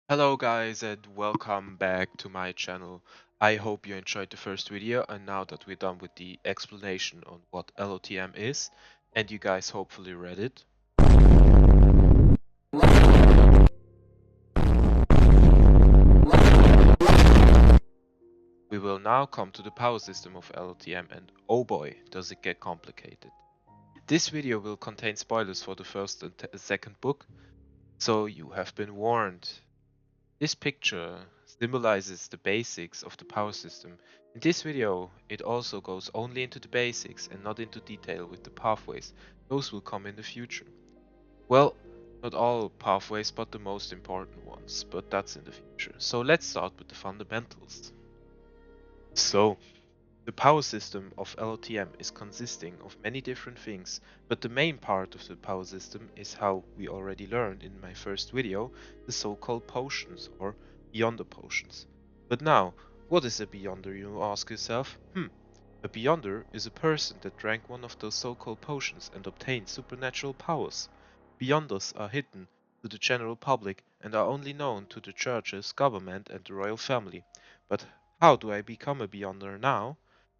Hello guys and welcome back to my channel. I hope you enjoyed the first video, and now that we're done with the explanation on what LOTM is and you guys hopefully read it, we will now come to the power system of LOTM, and oh boy does it get complicated. This video will contain spoilers for the first and second book, so you have been warned. This picture symbolizes the basics of the power system. In this video, it also goes only into the basics and not into detail with the pathways. Those will come in the future. Well, not all pathways, but the most important ones, but that's in the future. So let's start with the fundamentals. So, the power system of LOTM is consisting of many different things, but the main part of the power system is how we already learned in my first video, the so-called potions or Beyonder potions. But now, what is a Beyonder, you ask yourself? A Beyonder is a person that drank one of those so-called potions and obtained supernatural powers. Beyonders are hidden to the general public and are only known to the churches, government and the royal family. But how do I become a Beyonder now?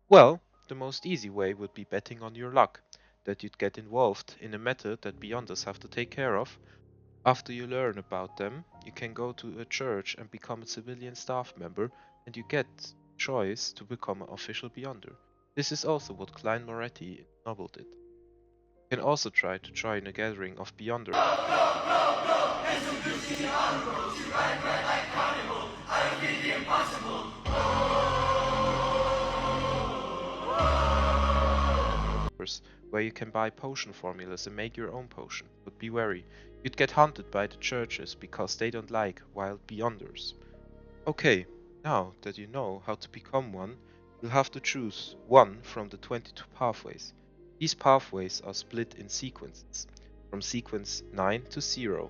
Well, the most easy way would be betting on your luck, that you'd get involved in a method that Beyonders have to take care of. After you learn about them, you can go to a church and become a civilian staff member, and you get choice to become an official Beyonder. This is also what Klein Moretti in the novel did. You can also try to join a gathering of Beyonder where you can buy potion formulas and make your own potion. But be wary, you'd get hunted by the churches because they don't like wild Beyonders. Okay, now that you know how to become one, you'll have to choose one from the 22 pathways. These pathways are split in sequences, from sequence 9 to 0.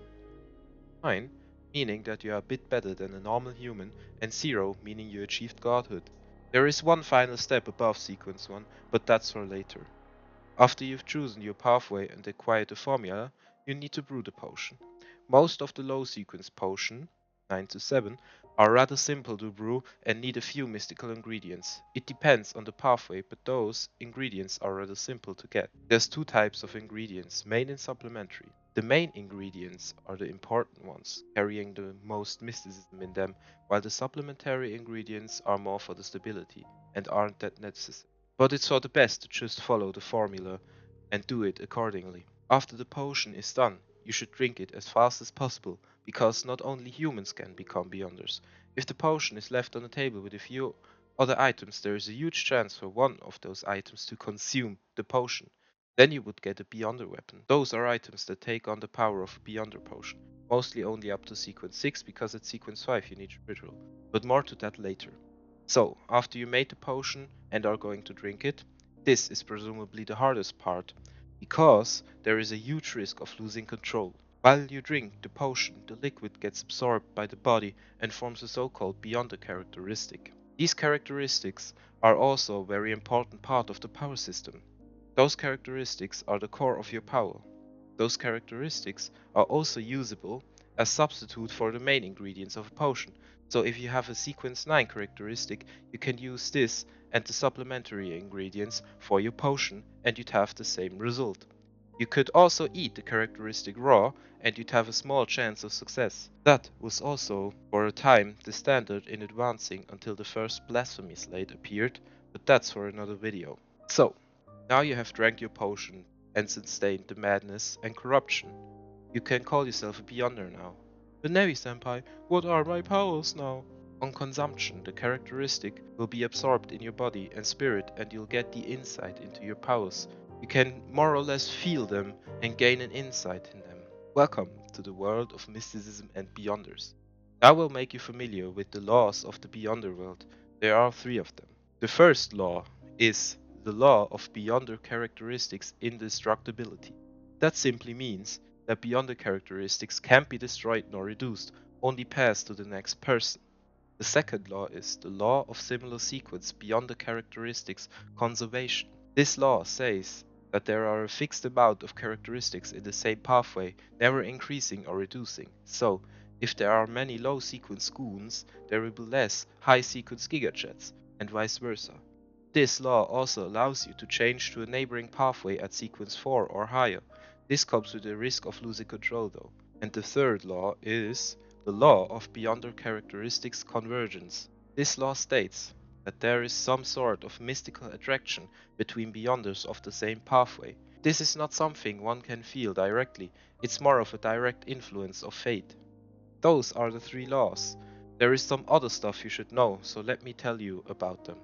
9 meaning that you are a bit better than a normal human, and 0 meaning you achieved godhood. There is one final step above sequence 1, but that's for later. After you've chosen your pathway and acquired the formula, you need to brew the potion. Most of the low sequence potion, 9 to 7, are rather simple to brew and need a few mystical ingredients. It depends on the pathway, but those ingredients are rather simple to get. There's two types of ingredients, main and supplementary. The main ingredients are the important ones, carrying the most mysticism in them, while the supplementary ingredients are more for the stability and aren't that necessary. But it's for the best to just follow the formula and do it accordingly. After the potion is done, you should drink it as fast as possible, because not only humans can become Beyonders. If the potion is left on the table with a few other items, there is a huge chance for one of those items to consume the potion. Then you would get a Beyonder weapon. Those are items that take on the power of a Beyonder potion, mostly only up to sequence 6, because at sequence 5 you need ritual, but more to that later. So, after you made the potion and are going to drink it, this is presumably the hardest part, because there is a huge risk of losing control. While you drink the potion, the liquid gets absorbed by the body and forms a so-called Beyonder characteristic. These characteristics are also a very important part of the power system. Those characteristics are the core of your power. Those characteristics are also usable as substitute for the main ingredients of a potion. So if you have a sequence 9 characteristic, you can use this and the supplementary ingredients for your potion, and you'd have the same result. You could also eat the characteristic raw, and you'd have a small chance of success. That was also, for a time, the standard in advancing until the first blasphemy slate appeared, but that's for another video. So, now you have drank your potion and sustained the madness and corruption. You can call yourself a Beyonder now. But Nevi-senpai, what are my powers now? On consumption, the characteristic will be absorbed in your body and spirit, and you'll get the insight into your powers. You can more or less feel them and gain an insight in them. Welcome to the world of mysticism and Beyonders. I will make you familiar with the laws of the Beyonder world. There are 3 of them. The first law is the law of Beyonder characteristics indestructibility. That simply means that Beyonder characteristics can't be destroyed nor reduced, only passed to the next person. The second law is the law of similar sequence Beyonder characteristics conservation. This law says that there are a fixed amount of characteristics in the same pathway, never increasing or reducing. So, If there are many low sequence goons, there will be less high sequence gigajets, and vice versa. This law also allows you to change to a neighboring pathway at sequence 4 or higher. This comes with the risk of losing control though. And the third law is the law of Beyonder characteristics convergence. This law states that there is some sort of mystical attraction between Beyonders of the same pathway. This is not something one can feel directly, it's more of a direct influence of fate. Those are the three laws. There is some other stuff you should know, so let me tell you about them.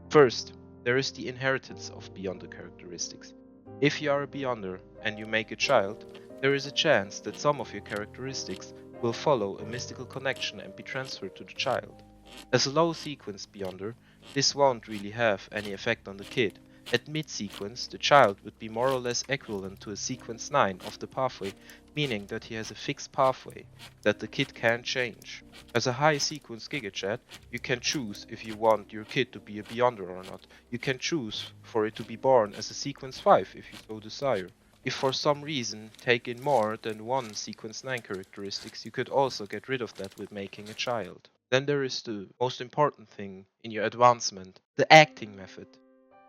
First, there is the inheritance of Beyonder characteristics. If you are a Beyonder and you make a child, there is a chance that some of your characteristics will follow a mystical connection and be transferred to the child. As a low sequence Beyonder, this won't really have any effect on the kid. At mid-sequence, the child would be more or less equivalent to a sequence 9 of the pathway, meaning that he has a fixed pathway that the kid can't change. As a high sequence gigajet, you can choose if you want your kid to be a Beyonder or not. You can choose for it to be born as a sequence 5 if you so desire. If for some reason take in more than one sequence 9 characteristics, you could also get rid of that with making a child. Then there is the most important thing in your advancement, the acting method.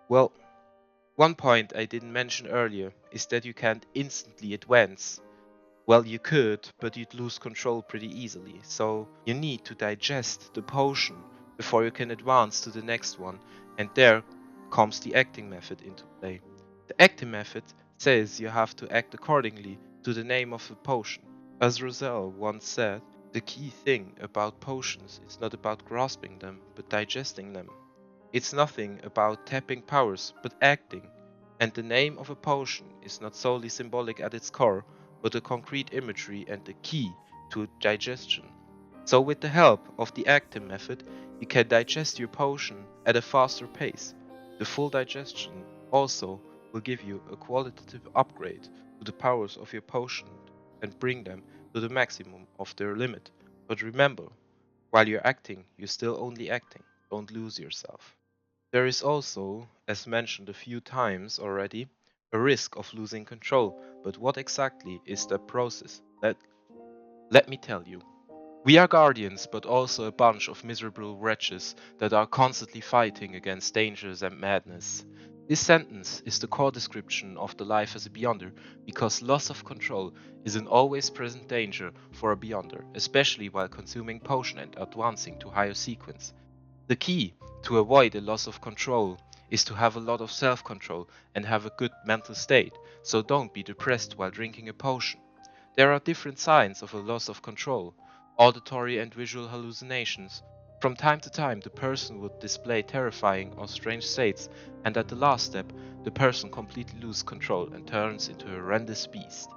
Well, one point I didn't mention earlier is that you can't instantly advance. Well, you could, but you'd lose control pretty easily, so you need to digest the potion before you can advance to the next one, and there comes the acting method into play. The acting method says you have to act accordingly to the name of a potion. As Roselle once said, the key thing about potions is not about grasping them, but digesting them. It's nothing about tapping powers, but acting, and the name of a potion is not solely symbolic at its core, but a concrete imagery and the key to digestion. So with the help of the acting method, you can digest your potion at a faster pace. The full digestion also will give you a qualitative upgrade to the powers of your potion and bring them to the maximum of their limit. But remember, while you're acting, you're still only acting. Don't lose yourself. There is also, as mentioned a few times already, a risk of losing control, but what exactly is that process? Let me tell you. We are guardians, but also a bunch of miserable wretches that are constantly fighting against dangers and madness. This sentence is the core description of the life as a Beyonder, because loss of control is an always present danger for a Beyonder, especially while consuming potion and advancing to higher sequence. The key to avoid a loss of control is to have a lot of self-control and have a good mental state, so don't be depressed while drinking a potion. There are different signs of a loss of control, auditory and visual hallucinations. From time to time, the person would display terrifying or strange states, and at the last step, the person completely loses control and turns into a horrendous beast.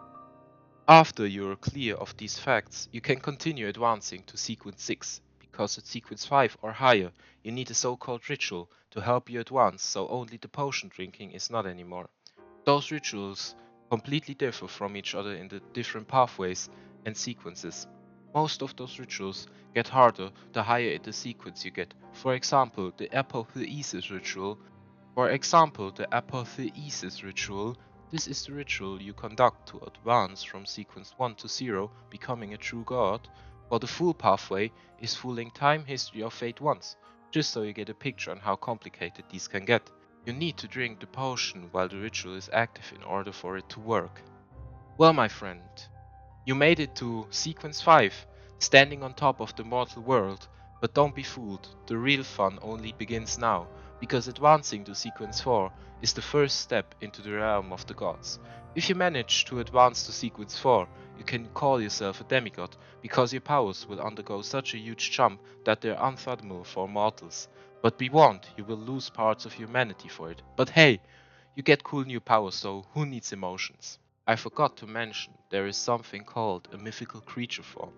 After you are clear of these facts, you can continue advancing to sequence 6, because at sequence 5 or higher, you need a so-called ritual to help you advance, so only the potion drinking is not anymore. Those rituals completely differ from each other in the different pathways and sequences. Most of those rituals get harder the higher in the sequence you get. For example, the apotheosis ritual. This is the ritual you conduct to advance from sequence 1 to 0, becoming a true god, while the full pathway is fooling time, history, or fate once, just so you get a picture on how complicated these can get. You need to drink the potion while the ritual is active in order for it to work. Well, my friend, you made it to sequence 5, standing on top of the mortal world, but don't be fooled, the real fun only begins now, because advancing to sequence 4 is the first step into the realm of the gods. If you manage to advance to sequence 4, you can call yourself a demigod, because your powers will undergo such a huge jump that they're unfathomable for mortals. But be warned, you will lose parts of humanity for it. But hey, you get cool new powers, so who needs emotions? I forgot to mention, there is something called a mythical creature form.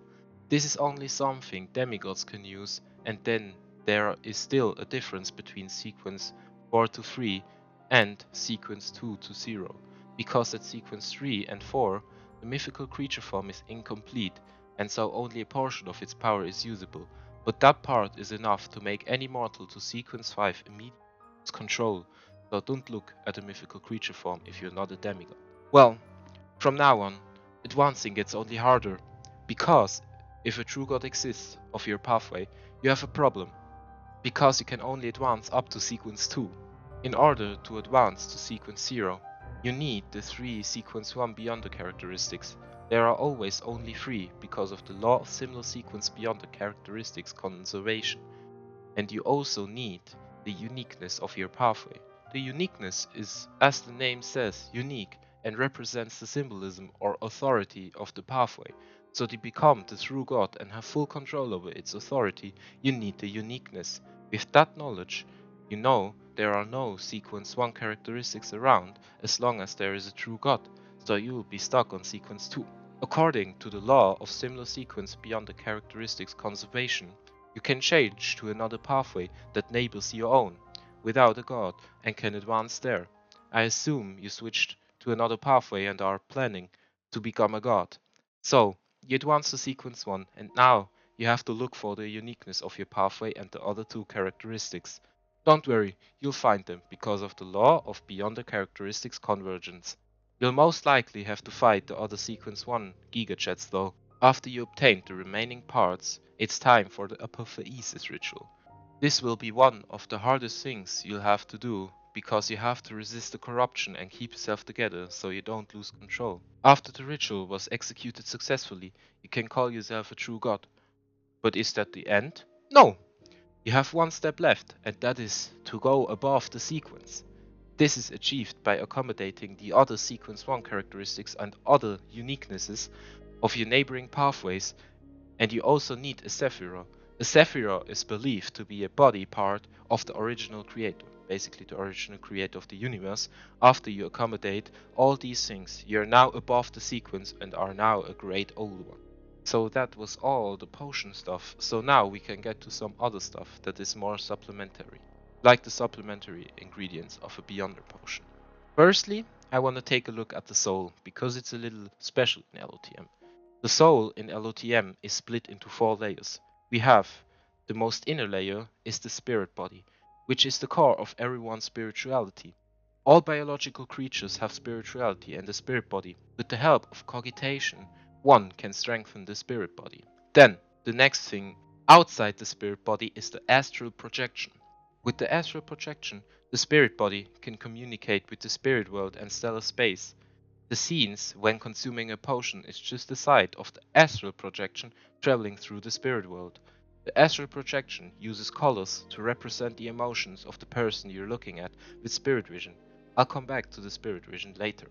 This is only something demigods can use, and then there is still a difference between sequence 4 to 3 and sequence 2 to 0, because at sequence 3 and 4, the mythical creature form is incomplete, and so only a portion of its power is usable, but that part is enough to make any mortal to sequence 5 immediately lose control, so don't look at a mythical creature form if you're not a demigod. Well, from now on, advancing gets only harder, because if a true god exists of your pathway, you have a problem, because you can only advance up to sequence 2. In order to advance to sequence 0, you need the 3 sequence 1 beyonder characteristics. There are always only 3 because of the law of similar sequence beyonder characteristics conservation. And you also need the uniqueness of your pathway. The uniqueness is, as the name says, unique and represents the symbolism or authority of the pathway. So to become the true god and have full control over its authority, you need the uniqueness. With that knowledge, you know there are no sequence 1 characteristics around as long as there is a true god, so you will be stuck on sequence 2. According to the law of similar sequence beyond the characteristics conservation, you can change to another pathway that neighbors your own, without a god, and can advance there. I assume you switched to another pathway and are planning to become a god. So, you advance to sequence 1, and now you have to look for the uniqueness of your pathway and the other 2 characteristics. Don't worry, you'll find them because of the law of beyond the characteristics convergence. You'll most likely have to fight the other sequence 1 gigajets though. After you obtain the remaining parts, it's time for the apophaesis ritual. This will be one of the hardest things you'll have to do, because you have to resist the corruption and keep yourself together so you don't lose control. After the ritual was executed successfully, you can call yourself a true god. But is that the end? No! You have one step left, and that is to go above the sequence. This is achieved by accommodating the other sequence 1 characteristics and other uniquenesses of your neighboring pathways, and you also need a Sephira. A Sephira is believed to be a body part of the original creator, basically the original creator of the universe. After you accommodate all these things, you are now above the sequence and are now a great old one. So that was all the potion stuff, so now we can get to some other stuff that is more supplementary, like the supplementary ingredients of a Beyonder potion. Firstly, I want to take a look at the soul, because it's a little special in LOTM. The soul in LOTM is split into 4 layers. We have the most inner layer is the spirit body, which is the core of everyone's spirituality. All biological creatures have spirituality and a spirit body. With the help of cogitation, one can strengthen the spirit body. Then, the next thing outside the spirit body is the astral projection. With the astral projection, the spirit body can communicate with the spirit world and stellar space. The scenes when consuming a potion is just the side of the astral projection traveling through the spirit world. The astral projection uses colors to represent the emotions of the person you're looking at with spirit vision. I'll come back to the spirit vision later.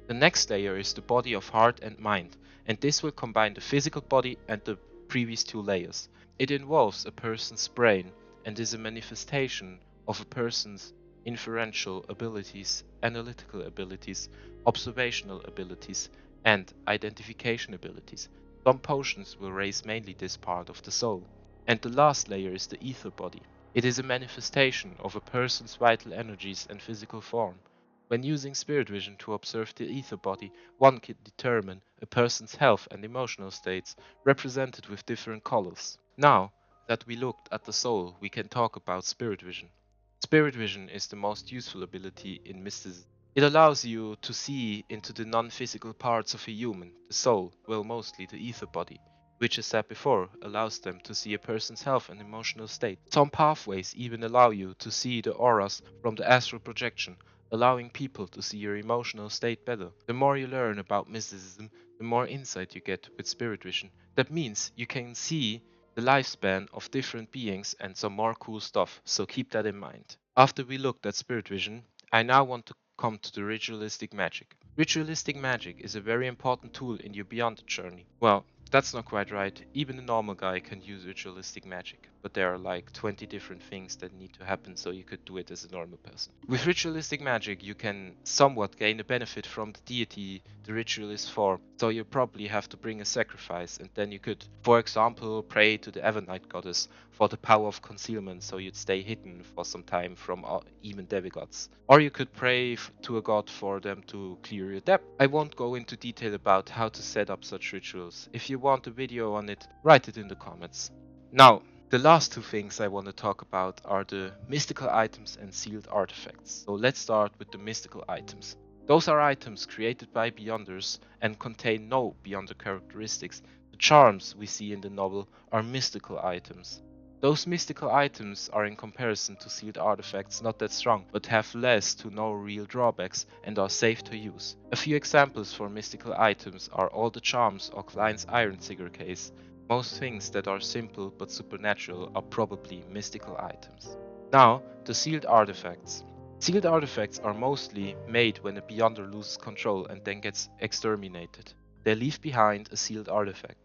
The next layer is the body of heart and mind, and this will combine the physical body and the previous 2 layers. It involves a person's brain and is a manifestation of a person's inferential abilities, analytical abilities, observational abilities, and identification abilities. Some potions will raise mainly this part of the soul. And the last layer is the ether body. It is a manifestation of a person's vital energies and physical form. When using spirit vision to observe the ether body, one can determine a person's health and emotional states, represented with different colors. Now that we looked at the soul, we can talk about spirit vision. Spirit vision is the most useful ability in mysticism. It allows you to see into the non-physical parts of a human, the soul, well, mostly the ether body, which, as said before, allows them to see a person's health and emotional state. Some pathways even allow you to see the auras from the astral projection, allowing people to see your emotional state better. The more you learn about mysticism, the more insight you get with spirit vision. That means you can see the lifespan of different beings and some more cool stuff, so keep that in mind. After we looked at spirit vision, I now want to come to the ritualistic magic. Ritualistic magic is a very important tool in your Beyond journey. Well, that's not quite right. Even a normal guy can use ritualistic magic, but there are like 20 different things that need to happen so you could do it as a normal person. With ritualistic magic, you can somewhat gain a benefit from the deity the ritualist form, so you probably have to bring a sacrifice, and then you could, for example, pray to the Evernite goddess for the power of concealment so you'd stay hidden for some time from even demigods. Or you could pray to a god for them to clear your debt. I won't go into detail about how to set up such rituals. If you want a video on it, write it in the comments. Now, the last 2 things I want to talk about are the mystical items and sealed artifacts. So let's start with the mystical items. Those are items created by Beyonders and contain no Beyonder characteristics. The charms we see in the novel are mystical items. Those mystical items are in comparison to sealed artifacts not that strong, but have less to no real drawbacks and are safe to use. A few examples for mystical items are all the charms or Klein's iron sigger case. Most things that are simple but supernatural are probably mystical items. Now, the sealed artifacts. Sealed artifacts are mostly made when a Beyonder loses control and then gets exterminated. They leave behind a sealed artifact.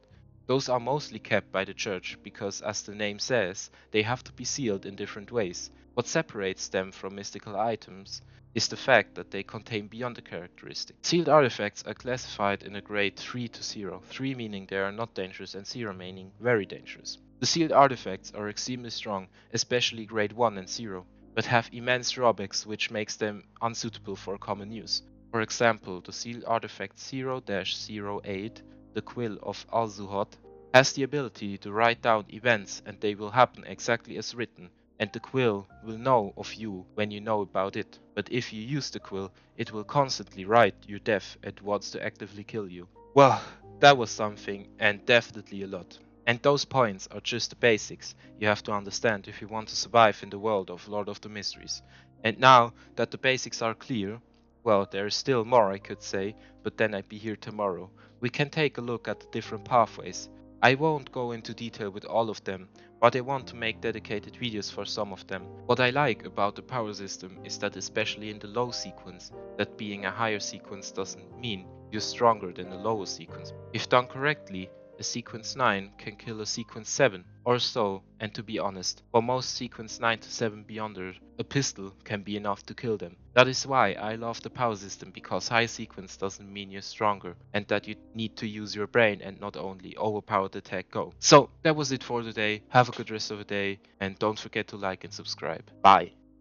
Those are mostly kept by the church because, as the name says, they have to be sealed in different ways. What separates them from mystical items is the fact that they contain Beyonder characteristics. Sealed artifacts are classified in a grade 3 to 0, 3 meaning they are not dangerous and 0 meaning very dangerous. The sealed artifacts are extremely strong, especially grade 1 and 0, but have immense drawbacks which makes them unsuitable for common use. For example, the sealed artifact 0-08, the Quill of Al-Zuhad, has the ability to write down events and they will happen exactly as written, and the quill will know of you when you know about it. But if you use the quill, it will constantly write your death and wants to actively kill you. Well, that was something, and definitely a lot. And those points are just the basics you have to understand if you want to survive in the world of Lord of the Mysteries. And now that the basics are clear, well, there is still more I could say, but then I'd be here tomorrow. We can take a look at the different pathways. I won't go into detail with all of them, but I want to make dedicated videos for some of them. What I like about the power system is that, especially in the low sequence, that being a higher sequence doesn't mean you're stronger than a lower sequence. If done correctly, a sequence 9 can kill a sequence 7 or so, and to be honest, for most sequence 9 to 7 Beyonders, a pistol can be enough to kill them. That is why I love the power system, because high sequence doesn't mean you're stronger and that you need to use your brain and not only overpowered attack go. So that was it for today. Have a good rest of the day and don't forget to like and subscribe. Bye.